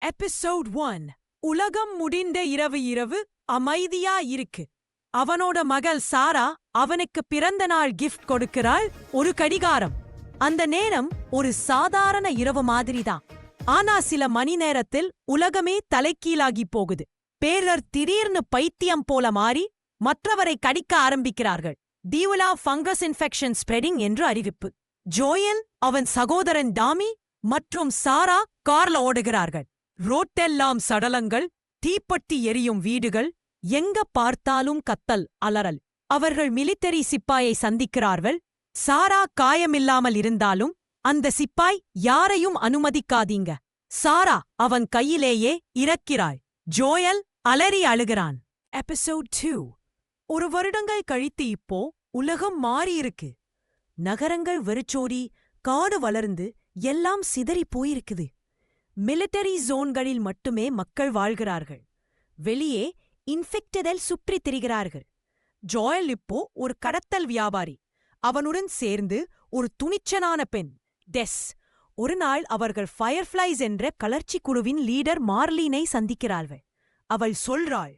Episode 1. உலகம் முடிந்த இரவு அமைதியா இருக்கு. அவனோட மகள் சாரா அவனுக்கு பிறந்த நாள் கிஃப்ட் கொடுக்கிறாள், ஒரு கடிகாரம். அந்த நேரம் ஒரு சாதாரண இரவு மாதிரிதான். ஆனா சில மணி நேரத்தில் உலகமே தலைக்கீழாகி போகுது. பேரர் திடீர்னு பைத்தியம் போல மாறி மற்றவரை கடிக்க ஆரம்பிக்கிறார்கள். டியூலா ஃபங்கஸ் இன்ஃபெக்ஷன் ஸ்ப்ரெடிங் என்று அறிவிப்பு. ஜோயல், அவன் சகோதரன் டாமி மற்றும் சாரா கார்ல ஓடுகிறார்கள். ரோட்டெல்லாம் சடலங்கள், தீப்பற்றி எரியும் வீடுகள், எங்க பார்த்தாலும் கத்தல், அலறல். அவர்கள் மிலிட்டரி சிப்பாயை சந்திக்கிறார்கள். சாரா காயமில்லாமல் இருந்தாலும் அந்த சிப்பாய் யாரையும் அனுமதிக்காதீங்க. சாரா அவன் கையிலேயே இறக்கிறாள். ஜோயல் அலறி அழுகிறான். எபிசோட் 2. ஒரு வருடங்கள் கழித்து இப்போ உலகம் மாறியிருக்கு. நகரங்கள் வெறிச்சோடி, காடு வளர்ந்து எல்லாம் சிதறி போயிருக்குது. மிலிட்டரி ஜோன்களில் மட்டுமே மக்கள் வாழ்கிறார்கள். வெளியே இன்ஃபெக்டடில் சுற்றித் திரிகிறார்கள். ஜோயல் இப்போ ஒரு கடத்தல் வியாபாரி. அவனுடன் சேர்ந்து ஒரு துணிச்சலான பெண், டெஸ். ஒரு நாள் அவர்கள் ஃபயர்ஃப்ளைஸ் என்ற கலர்ச்சி குழுவின் லீடர் மார்லீனை சந்திக்கிறார்கள். அவள் சொல்றாள்,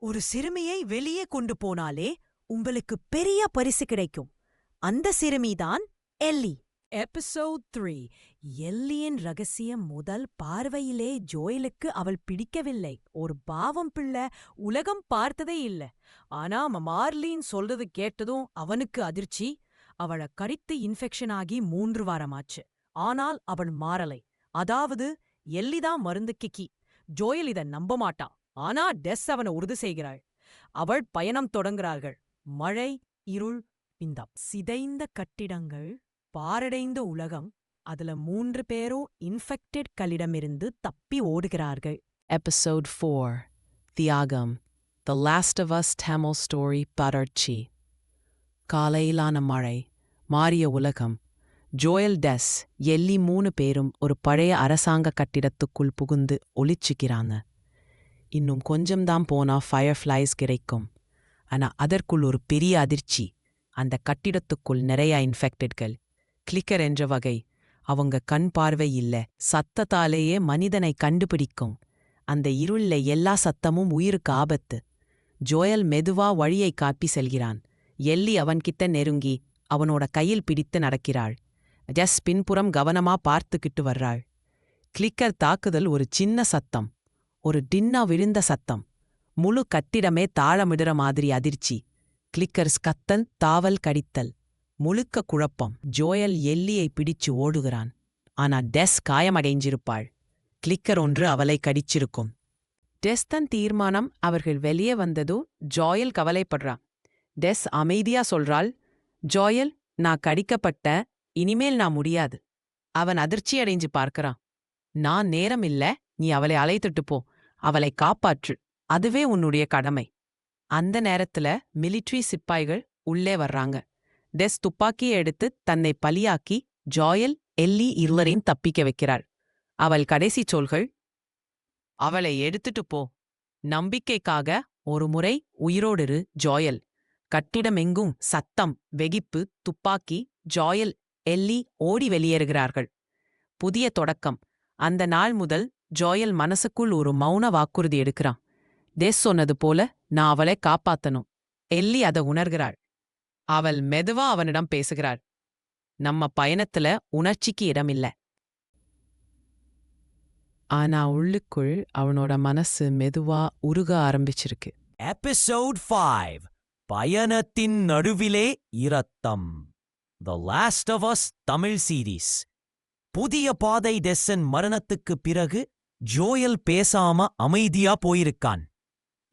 ஒரு சிறுமியை வெளியே கொண்டு போனாலே உங்களுக்கு பெரிய பரிசு கிடைக்கும். அந்த சிறுமிதான் எல்லி. எபிசோட் 3. எல்லியின் ரகசியம். முதல் பார்வையிலே ஜோயலுக்கு அவள் பிடிக்கவில்லை. ஒரு பாவம் பிள்ளை, உலகம் பார்த்ததே இல்ல. ஆனா மார்லீன் சொல்றது கேட்டதும் அவனுக்கு அதிர்ச்சி. அவளை கரித்து இன்ஃபெக்ஷன் ஆகி 3 வாரமாச்சு. ஆனால் அவள் மாறலை. அதாவது எல்லிதான் மருந்து கிக்கி. ஜோயல் இதை நம்ப மாட்டான். ஆனா டெஸ் அவனை உறுதி செய்கிறாள். அவள் பயணம் தொடங்குகிறார்கள். மழை, இருள், இந்த சிதைந்த கட்டிடங்கள், பாரடைந்த உலகம். அதுல 3 பேரும் இன்ஃபெக்டட் களிடமிருந்து தப்பி ஓடுகிறார்கள். Episode 4. தியாகம். The Last of Us Tamil Story. பரட்சி. காலையிலான மழை, மாறிய உலகம். ஜோயல், டெஸ், எல்லி 3 பேரும் ஒரு பழைய அரசாங்க கட்டிடத்துக்குள் புகுந்து ஒளிச்சுக்கிறாங்க. இன்னும் கொஞ்சம்தான் போனா ஃபயர்ஃப்ளைஸ் கிடைக்கும். ஆனா அதற்குள் ஒரு பெரிய அதிர்ச்சி. அந்த கட்டிடத்துக்குள் நிறைய இன்ஃபெக்டட்கள். கிளிக்கர் என்ற வகை. அவங்க கண் பார்வை இல்ல, சத்தத்தாலேயே மனிதனை கண்டுபிடிக்கும். அந்த இருள்ல எல்லா சத்தமும் உயிருக்கு ஆபத்து. ஜோயல் மெதுவா வழியை காப்பி செல்கிறான். எல்லி அவன்கிட்ட நெருங்கி அவனோட கையில் பிடித்து நடக்கிறாள். ஜெஸ் பின்புறம் கவனமா பார்த்துக்கிட்டு வர்றாள். கிளிக்கர் தாக்குதல். ஒரு சின்ன சத்தம், ஒரு டின்னா விழுந்த சத்தம். முழு கட்டிடமே தாளமிடுற மாதிரி அதிர்ச்சி. கிளிக்கர்ஸ் கத்தல், தாவல், கடித்தல், முழுக்க குழப்பம். ஜோயல் எல்லியை பிடிச்சு ஓடுகிறான். ஆனா டெஸ் காயமடைஞ்சிருப்பாள். கிளிக்கர் ஒன்று அவளை கடிச்சிருக்கும். டெஸ் தன் தீர்மானம். அவர்கள் வெளியே வந்ததோ ஜோயல் கவலைப்படுறான். டெஸ் அமைதியா சொல்றாள், ஜோயல், நான் கடிக்கப்பட்ட, இனிமேல் நான் முடியாது. அவன் அதிர்ச்சியடைஞ்சு பார்க்கறான். நான் நேரம் இல்ல, நீ அவளை அழைத்துட்டு போ, அவளை காப்பாற்று, அதுவே உன்னுடைய கடமை. அந்த நேரத்துல மிலிட்ரி சிப்பாய்கள் உள்ளே வர்றாங்க. டெஸ் துப்பாக்கியை எடுத்து தன்னை பலியாக்கி ஜோயல், எல்லி இருவரையும் தப்பிக்க வைக்கிறாள். அவள் கடைசி சொல்கள், அவளை எடுத்துட்டு போ, நம்பிக்கைக்காக ஒரு முறை உயிரோடிரு ஜோயல். கட்டிடமெங்கும் சத்தம், வெகிப்பு, துப்பாக்கி. ஜோயல், எல்லி ஓடி வெளியேறுகிறார்கள். புதிய தொடக்கம். அந்த நாள் முதல் ஜோயல் மனசுக்குள் ஒரு மௌன வாக்குறுதி எடுக்கிறான். டெஸ் சொன்னது போல நான் அவளை காப்பாத்தணும். எல்லி அதை உணர்கிறாள். அவள் மெதுவா அவனிடம் பேசுகிறாள். நம்ம பயணத்துல உணர்ச்சிக்கு இடமில்ல. ஆனா உள்ளுக்குள் அவனோட மனசு மெதுவா உருக ஆரம்பிச்சிருக்கு. எபிசோட் 5. பயணத்தின் நடுவிலே இரத்தம். The Last of Us Tamil series. புதிய பாதை. டெஸ்ஸன் மரணத்துக்குப் பிறகு ஜோயல் பேசாம அமைதியா போயிருக்கான்.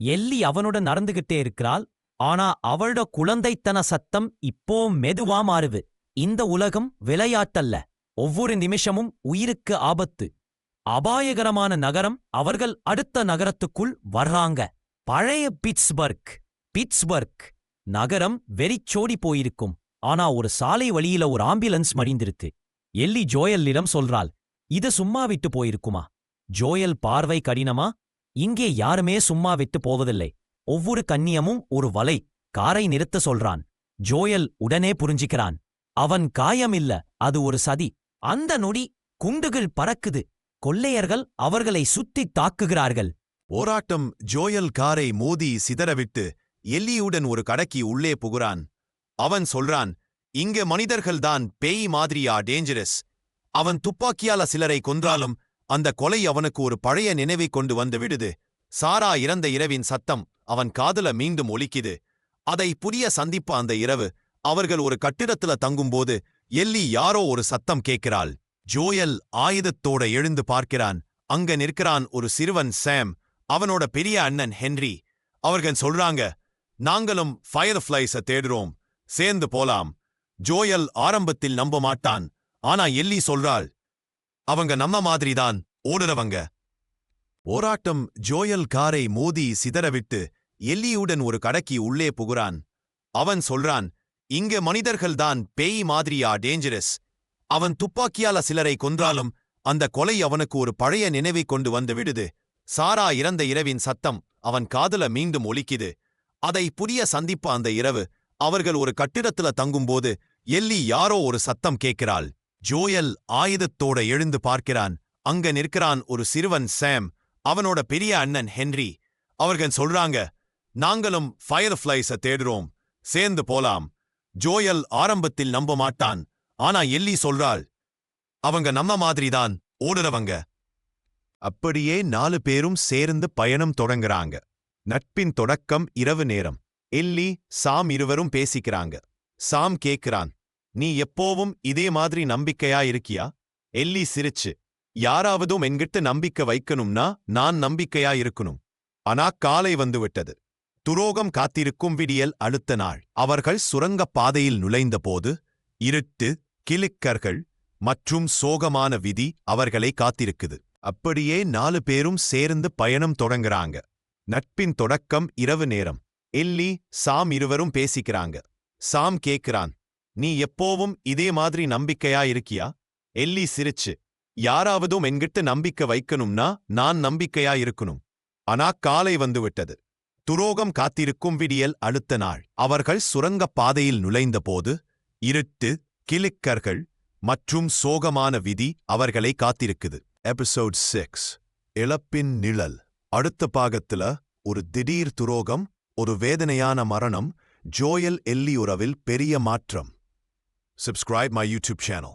எல்லி அவனுடன் நடந்துகிட்டே இருக்கிறாள். ஆனா அவளோட குழந்தைத்தன சத்தம் இப்போ மெதுவா மாறுது. இந்த உலகம் விளையாட்டல்ல, ஒவ்வொரு நிமிஷமும் உயிருக்கு ஆபத்து. அபாயகரமான நகரம். அவர்கள் அடுத்த நகரத்துக்குள் வர்றாங்க. பழைய பிட்ஸ்பர்க் நகரம் வெறிச்சோடி போயிருக்கும். ஆனா ஒரு சாலை வழியில ஒரு ஆம்புலன்ஸ் மடிந்திருக்கு. எல்லி ஜோயலிடம் சொல்றாள், இது சும்மா விட்டு போயிருக்குமா? ஜோயல் பார்வை கடினமா. இங்கே யாருமே சும்மா விட்டு போவதில்லை. ஒவ்வொரு கண்ணியமும் ஒரு வலை. காரை நிறுத்த சொல்றான். ஜோயல் உடனே புரிஞ்சிக்கிறான். அவன் காயமில்ல, அது ஒரு சதி. அந்த நொடி குண்டுகள் பறக்குது. கொள்ளையர்கள் அவர்களை சுத்தித் தாக்குகிறார்கள். போராட்டம். ஜோயல் காரை மோதி சிதறவிட்டு எல்லியுடன் ஒரு கடைக்கு உள்ளே புகுறான். அவன் சொல்றான், இங்க மனிதர்கள்தான் பேய் மாதிரியா டேஞ்சரஸ். அவன் துப்பாக்கியால சிலரை கொன்றாலும் அந்த கொலை அவனுக்கு ஒரு பழைய நினைவை கொண்டு வந்து விடுது. சாரா இறந்த இரவின் சத்தம் அவன் காதுல மீண்டும் ஒலிக்குது. அதை புதிய சந்திப்ப அந்த இரவு அவர்கள் ஒரு கட்டிடத்துல தங்கும்போது எல்லி யாரோ ஒரு சத்தம் கேட்கிறாள். ஜோயல் ஆயுதத்தோட எழுந்து பார்க்கிறான். அங்க நிற்கிறான் ஒரு சிறுவன் சாம், அவனோட பெரிய அண்ணன் ஹென்றி. அவர்கள் சொல்றாங்க, நாங்களும் ஃபயர்ஃப்ளைஸ தேடுறோம், சேர்ந்து போலாம். ஜோயல் ஆரம்பத்தில் நம்ப மாட்டான். ஆனா எல்லி சொல்றாள், அவங்க நம்ம மாதிரிதான் ஓடுறவங்க. போராட்டம். ஜோயல் காரை மோதி சிதறவிட்டு எல்லியுடன் ஒரு கடைக்கு உள்ளே புகுறான். அவன் சொல்றான், இங்க மனிதர்கள்தான் பேய் மாதிரியா டேஞ்சரஸ். அவன் துப்பாக்கியால சிலரை கொன்றாலும் அந்த கொலை அவனுக்கு ஒரு பழைய நினைவை கொண்டு வந்து விடுது. சாரா இறந்த இரவின் சத்தம் அவன் காதுல மீண்டும் ஒலிக்குது. அதை புதிய சந்திப்ப அந்த இரவு அவர்கள் ஒரு கட்டிடத்துல தங்கும்போது எல்லி யாரோ ஒரு சத்தம் கேட்கிறாள். ஜோயல் ஆயுதத்தோட எழுந்து பார்க்கிறான். அங்க நிற்கிறான் ஒரு சிறுவன் சாம், அவனோட பெரிய அண்ணன் ஹென்றி. அவர்கள் சொல்றாங்க, நாங்களும் ஃபயர்ஃப்ளைஸ தேடுறோம், சேர்ந்து போலாம். ஜோயல் ஆரம்பத்தில் நம்ப மாட்டான். ஆனா எல்லி சொல்றாள், அவங்க நம்ம மாதிரிதான் ஓடுறவங்க. அப்படியே 4 பேரும் சேர்ந்து பயணம் தொடங்குறாங்க. நட்பின் தொடக்கம். இரவு நேரம். எல்லி சாம் இருவரும் பேசிக்கிறாங்க. சாம் கேக்குறான், நீ எப்போவும் இதே மாதிரி நம்பிக்கையா இருக்கியா? எல்லி சிரிச்சு, யாராவதும் என்கிட்ட நம்பிக்கை வைக்கணும்னா நான் நம்பிக்கையா இருக்கணும். ஆனா காலை வந்துவிட்டது. துரோகம் காத்திருக்கும் விடியல் அடுத்த நாள். அவர்கள் சுரங்கப் பாதையில் நுழைந்தபோது இருட்டு, கிளிக்கர்கள் மற்றும் சோகமான விதி அவர்களை காத்திருக்குது. அப்படியே 4 பேரும் சேர்ந்து பயணம் தொடங்குறாங்க. நட்பின் தொடக்கம். இரவு நேரம். எல்லி சாம் இருவரும் பேசிக்கிறாங்க. சாம் கேக்குறான், நீ எப்போவும் இதே மாதிரி நம்பிக்கையா இருக்கியா? எல்லி சிரிச்சு, யாராவதும் என்கிட்ட நம்பிக்கை வைக்கணும்னா நான் நம்பிக்கையா இருக்கணும். ஆனா காலை வந்துவிட்டது. துரோகம் காத்திருக்கும் விடியல் அடுத்த நாள். அவர்கள் சுரங்கப் பாதையில் நுழைந்தபோது இருட்டு, கிளிக்கர்கள் மற்றும் சோகமான விதி அவர்களை காத்திருக்குது. எபிசோட் 6. இழப்பின் நிழல். அடுத்த பாகத்துல ஒரு திடீர் துரோகம், ஒரு வேதனையான மரணம், ஜோயல் எல்லி உறவில் பெரிய மாற்றம். Subscribe my YouTube channel.